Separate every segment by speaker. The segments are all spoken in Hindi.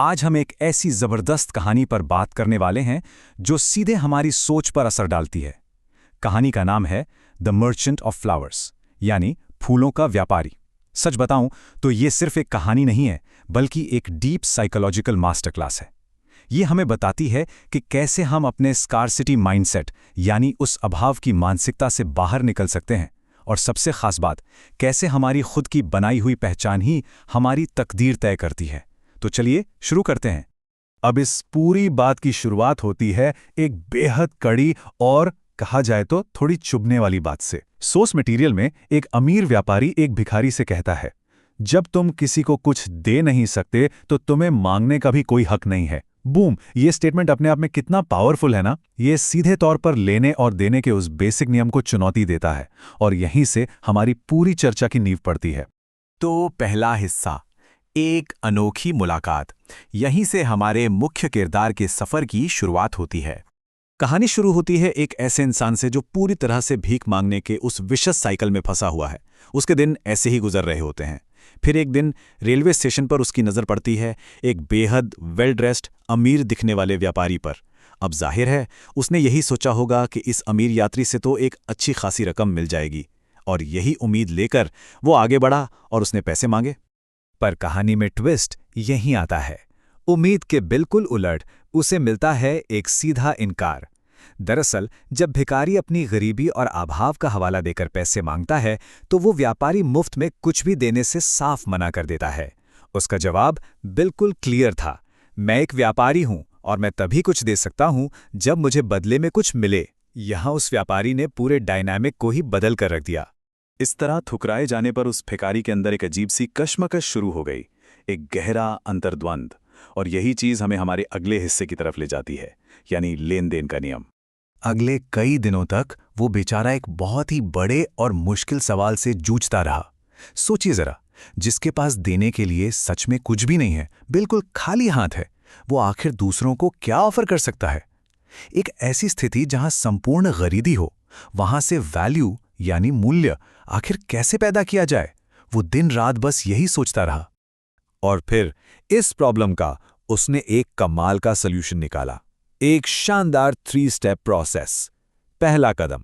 Speaker 1: आज हम एक ऐसी जबरदस्त कहानी पर बात करने वाले हैं जो सीधे हमारी सोच पर असर डालती है। कहानी का नाम है द मर्चेंट ऑफ फ्लावर्स, यानी फूलों का व्यापारी। सच बताऊं तो ये सिर्फ एक कहानी नहीं है, बल्कि एक डीप साइकोलॉजिकल मास्टर क्लास है। ये हमें बताती है कि कैसे हम अपने स्कार्सिटी माइंडसेट, यानी उस अभाव की मानसिकता से बाहर निकल सकते हैं, और सबसे खास बात, कैसे हमारी खुद की बनाई हुई पहचान ही हमारी तकदीर तय करती है। तो चलिए शुरू करते हैं।
Speaker 2: अब इस पूरी बात की शुरुआत होती है एक बेहद कड़ी और कहा जाए तो थोड़ी चुभने वाली बात से। सोर्स मटेरियल में एक अमीर व्यापारी एक भिखारी से कहता है, जब तुम किसी को कुछ दे नहीं सकते तो तुम्हें मांगने का भी कोई हक नहीं है। बूम! ये स्टेटमेंट अपने आप में कितना पावरफुल है ना। ये सीधे तौर पर लेने और देने के उस बेसिक नियम को चुनौती देता है, और यहीं से हमारी पूरी चर्चा की नींव पड़ती है।
Speaker 3: तो पहला हिस्सा, एक अनोखी मुलाकात। यहीं से हमारे मुख्य किरदार के सफर की शुरुआत होती है। कहानी शुरू होती है एक ऐसे इंसान से जो पूरी तरह से भीख मांगने के उस विशेष साइकिल में फंसा हुआ है। उसके दिन ऐसे ही गुजर रहे होते हैं। फिर एक दिन रेलवे स्टेशन पर उसकी नज़र पड़ती है एक बेहद वेल ड्रेस्ड अमीर दिखने वाले व्यापारी पर। अब जाहिर है उसने यही सोचा होगा कि इस अमीर यात्री से तो एक अच्छी खासी रकम मिल जाएगी, और यही उम्मीद लेकर वो आगे बढ़ा और उसने पैसे मांगे।
Speaker 1: पर कहानी में ट्विस्ट यहीं आता है। उम्मीद के बिल्कुल उलट उसे मिलता है एक सीधा इनकार। दरअसल जब भिखारी अपनी गरीबी और अभाव का हवाला देकर पैसे मांगता है, तो वो व्यापारी मुफ्त में कुछ भी देने से साफ मना कर देता है। उसका जवाब बिल्कुल क्लियर था, मैं एक व्यापारी हूं और मैं तभी कुछ दे सकता हूं जब मुझे बदले में कुछ मिले। यहां उस व्यापारी ने पूरे डायनामिक को ही बदल कर रख दिया।
Speaker 2: इस तरह ठुकराए जाने पर उस भिखारी के अंदर एक अजीब सी कश्मकश शुरू हो गई, एक गहरा अंतर्द्वंद। और यही चीज हमें हमारे अगले हिस्से की तरफ ले जाती है, यानी लेन देन का नियम।
Speaker 3: अगले कई दिनों तक वो बेचारा एक बहुत ही बड़े और मुश्किल सवाल से जूझता रहा। सोचिए जरा, जिसके पास देने के लिए सच में कुछ भी नहीं है, बिल्कुल खाली हाथ है, वो आखिर दूसरों को क्या ऑफर कर सकता है? एक ऐसी स्थिति जहां संपूर्ण गरीबी हो, वहां से वैल्यू यानी मूल्य आखिर कैसे पैदा किया जाए? वो दिन रात बस यही सोचता रहा।
Speaker 1: और फिर इस प्रॉब्लम का उसने एक कमाल का सॉल्यूशन निकाला, एक शानदार 3 स्टेप प्रोसेस। पहला कदम,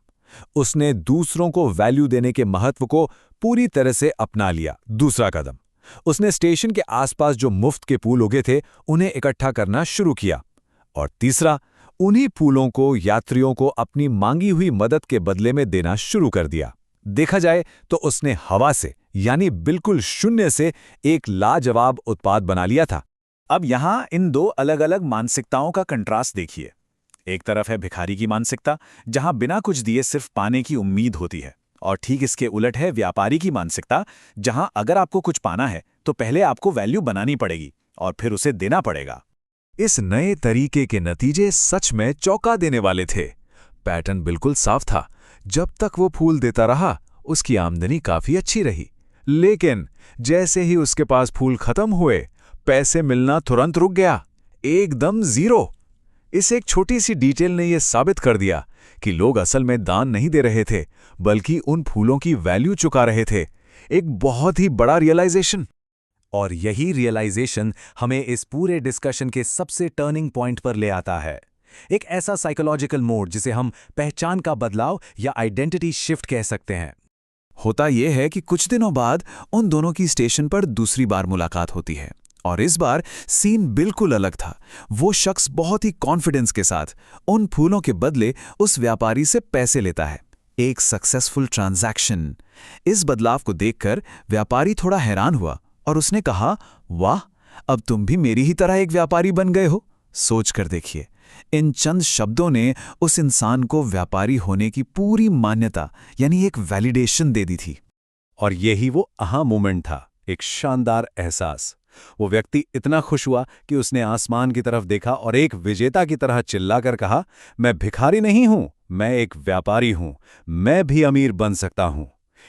Speaker 1: उसने दूसरों को वैल्यू देने के महत्व को पूरी तरह से अपना लिया। दूसरा कदम, उसने स्टेशन के आसपास जो मुफ्त के फूल उगे थे उन्हें इकट्ठा करना शुरू किया। और तीसरा, उन्हीं फूलों को यात्रियों को अपनी मांगी हुई मदद के बदले में देना शुरू कर दिया। देखा जाए तो उसने हवा से, यानी बिल्कुल शून्य से, एक लाजवाब उत्पाद बना लिया था।
Speaker 2: अब यहां इन दो अलग अलग मानसिकताओं का कंट्रास्ट देखिए। एक तरफ है भिखारी की मानसिकता, जहां बिना कुछ दिए सिर्फ पाने की उम्मीद होती है, और ठीक इसके उलट है व्यापारी की मानसिकता, जहां अगर आपको कुछ पाना है तो पहले आपको वैल्यू बनानी पड़ेगी और फिर उसे देना पड़ेगा।
Speaker 1: इस नए तरीके के नतीजे सच में चौंका देने वाले थे। पैटर्न बिल्कुल साफ था। जब तक वो फूल देता रहा, उसकी आमदनी काफी अच्छी रही। लेकिन जैसे ही उसके पास फूल खत्म हुए, पैसे मिलना तुरंत रुक गया, एकदम जीरो। इस एक छोटी सी डिटेल ने यह साबित कर दिया कि लोग असल में दान नहीं दे रहे थे, बल्कि उन फूलों की वैल्यू चुका रहे थे। एक बहुत ही बड़ा रियलाइजेशन। और यही रियलाइजेशन हमें इस पूरे डिस्कशन के सबसे टर्निंग पॉइंट पर ले आता है। एक ऐसा साइकोलॉजिकल मोड जिसे हम पहचान का बदलाव या आइडेंटिटी शिफ्ट कह सकते हैं। होता यह है कि कुछ दिनों बाद उन दोनों की स्टेशन पर दूसरी बार मुलाकात होती है, और इस बार सीन बिल्कुल अलग था। वो शख्स बहुत ही कॉन्फिडेंस के साथ उन फूलों के बदले उस व्यापारी से पैसे लेता है। एक सक्सेसफुल ट्रांजैक्शन। इस बदलाव को देखकर व्यापारी थोड़ा हैरान हुआ और उसने कहा, वाह, अब तुम भी मेरी ही तरह एक व्यापारी बन गए हो। सोच कर देखिए, इन चंद शब्दों ने उस इंसान को व्यापारी होने की पूरी मान्यता, यानी एक वैलिडेशन दे दी थी। और यही वो आहा मोमेंट था, एक शानदार एहसास। वो व्यक्ति इतना खुश हुआ कि उसने आसमान की तरफ देखा और एक विजेता की तरह चिल्लाकर कहा, मैं भिखारी नहीं हूं, मैं एक व्यापारी हूं, मैं भी अमीर बन सकता हूं।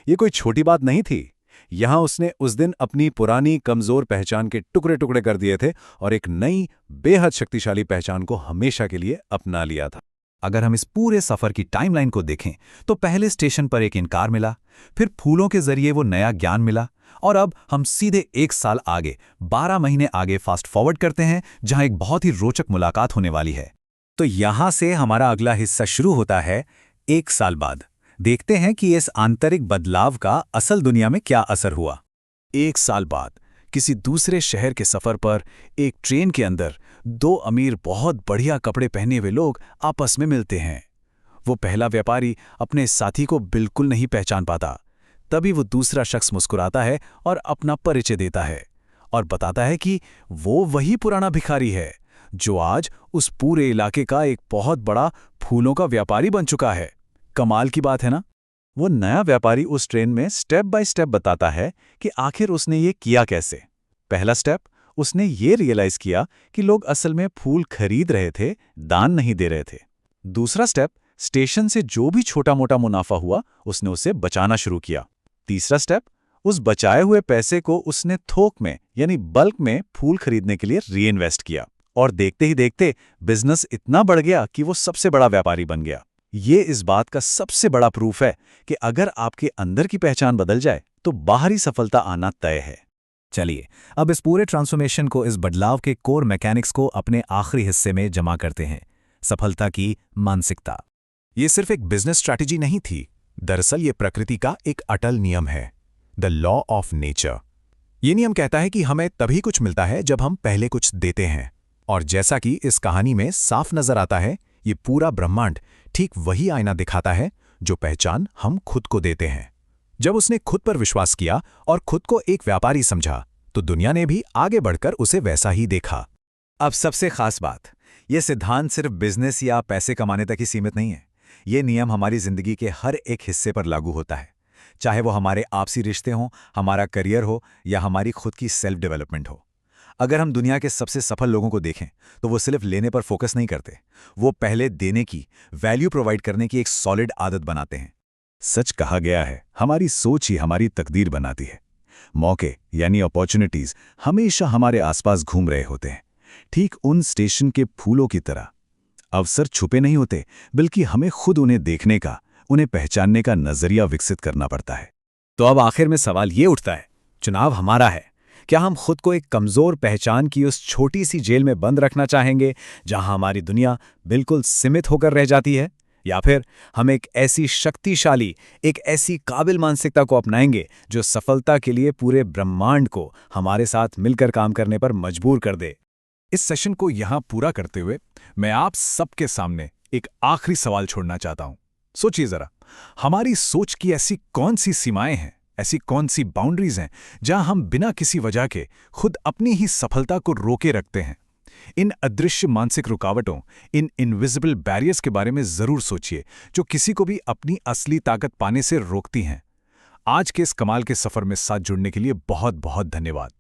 Speaker 1: ये कोई छोटी बात नहीं थी। यहां उसने उस दिन अपनी पुरानी कमजोर पहचान के टुकड़े टुकड़े कर दिए थे और एक नई बेहद शक्तिशाली पहचान को हमेशा के लिए अपना लिया था।
Speaker 2: अगर हम इस पूरे सफर की टाइमलाइन को देखें तो पहले स्टेशन पर एक इनकार मिला, फिर फूलों के जरिए वो नया ज्ञान मिला, और अब हम सीधे 1 साल आगे 12 महीने आगे फास्ट फॉरवर्ड करते हैं, जहां एक बहुत ही रोचक मुलाकात होने वाली है। तो यहां से हमारा अगला हिस्सा शुरू होता है 1 साल बाद। देखते हैं कि इस आंतरिक बदलाव का असल दुनिया में क्या असर हुआ।
Speaker 1: 1 साल बाद किसी दूसरे शहर के सफर पर एक ट्रेन के अंदर 2 अमीर बहुत बढ़िया कपड़े पहने हुए लोग आपस में मिलते हैं। वो पहला व्यापारी अपने साथी को बिल्कुल नहीं पहचान पाता। तभी वो दूसरा शख्स मुस्कुराता है और अपना परिचय देता है और बताता है कि वो वही पुराना भिखारी है जो आज उस पूरे इलाके का एक बहुत बड़ा फूलों का व्यापारी बन चुका है। कमाल की बात है ना?
Speaker 2: वो नया व्यापारी उस ट्रेन में स्टेप बाय स्टेप बताता है कि आखिर उसने ये किया कैसे। पहला स्टेप, उसने ये रियलाइज किया कि लोग असल में फूल खरीद रहे थे, दान नहीं दे रहे थे। दूसरा स्टेप, स्टेशन से जो भी छोटा मोटा मुनाफा हुआ उसने उसे बचाना शुरू किया। तीसरा स्टेप, उस बचाए हुए पैसे को उसने थोक में यानी बल्क में फूल खरीदने के लिए रीइन्वेस्ट किया, और देखते ही देखते बिजनेस इतना बढ़ गया कि वो सबसे बड़ा व्यापारी बन गया। ये इस बात का सबसे बड़ा प्रूफ है कि अगर आपके अंदर की पहचान बदल जाए तो बाहरी सफलता आना तय है।
Speaker 3: चलिए, अब इस पूरे ट्रांसफॉर्मेशन को, इस बदलाव के कोर मैकेनिक्स को अपने आखिरी हिस्से में जमा करते हैं, सफलता की मानसिकता।
Speaker 1: ये सिर्फ एक बिजनेस स्ट्रैटेजी नहीं थी, दरअसल ये प्रकृति का एक अटल नियम है, द लॉ ऑफ नेचर। ये नियम कहता है कि हमें तभी कुछ मिलता है जब हम पहले कुछ देते हैं। और जैसा कि इस कहानी में साफ नजर आता है, ये पूरा ब्रह्मांड ठीक वही आईना दिखाता है जो पहचान हम खुद को देते हैं। जब उसने खुद पर विश्वास किया और खुद को एक व्यापारी समझा, तो दुनिया ने भी आगे बढ़कर उसे वैसा ही देखा।
Speaker 3: अब सबसे खास बात, ये सिद्धांत सिर्फ बिजनेस या पैसे कमाने तक ही सीमित नहीं है। ये नियम हमारी जिंदगी के हर एक हिस्से पर लागू होता है, चाहे वो हमारे आपसी रिश्ते हों, हमारा करियर हो या हमारी खुद की सेल्फ डेवलपमेंट हो। अगर हम दुनिया के सबसे सफल लोगों को देखें तो वो सिर्फ लेने पर फोकस नहीं करते, वो पहले देने की, वैल्यू प्रोवाइड करने की एक सॉलिड आदत बनाते हैं।
Speaker 2: सच कहा गया है, हमारी सोच ही हमारी तकदीर बनाती है। मौके यानी अपॉर्चुनिटीज हमेशा हमारे आसपास घूम रहे होते हैं, ठीक उन स्टेशन के फूलों की तरह। अवसर छुपे नहीं होते, बल्कि हमें खुद उन्हें देखने का, उन्हें पहचानने का नजरिया विकसित करना पड़ता है।
Speaker 3: तो अब आखिर में सवाल ये उठता है, चुनाव हमारा है। क्या हम खुद को एक कमजोर पहचान की उस छोटी सी जेल में बंद रखना चाहेंगे जहां हमारी दुनिया बिल्कुल सीमित होकर रह जाती है, या फिर हम एक ऐसी शक्तिशाली, एक ऐसी काबिल मानसिकता को अपनाएंगे जो सफलता के लिए पूरे ब्रह्मांड को हमारे साथ मिलकर काम करने पर मजबूर कर दे?
Speaker 1: इस सेशन को यहां पूरा करते हुए मैं आप सबके सामने एक आखिरी सवाल छोड़ना चाहता हूं। सोचिए जरा, हमारी सोच की ऐसी कौन सी सीमाएं हैं, ऐसी कौन सी बाउंड्रीज हैं जहां हम बिना किसी वजह के खुद अपनी ही सफलता को रोके रखते हैं? इन अदृश्य मानसिक रुकावटों, इन इनविजिबल बैरियर्स के बारे में जरूर सोचिए, जो किसी को भी अपनी असली ताकत पाने से रोकती हैं। आज के इस कमाल के सफर में साथ जुड़ने के लिए बहुत बहुत धन्यवाद।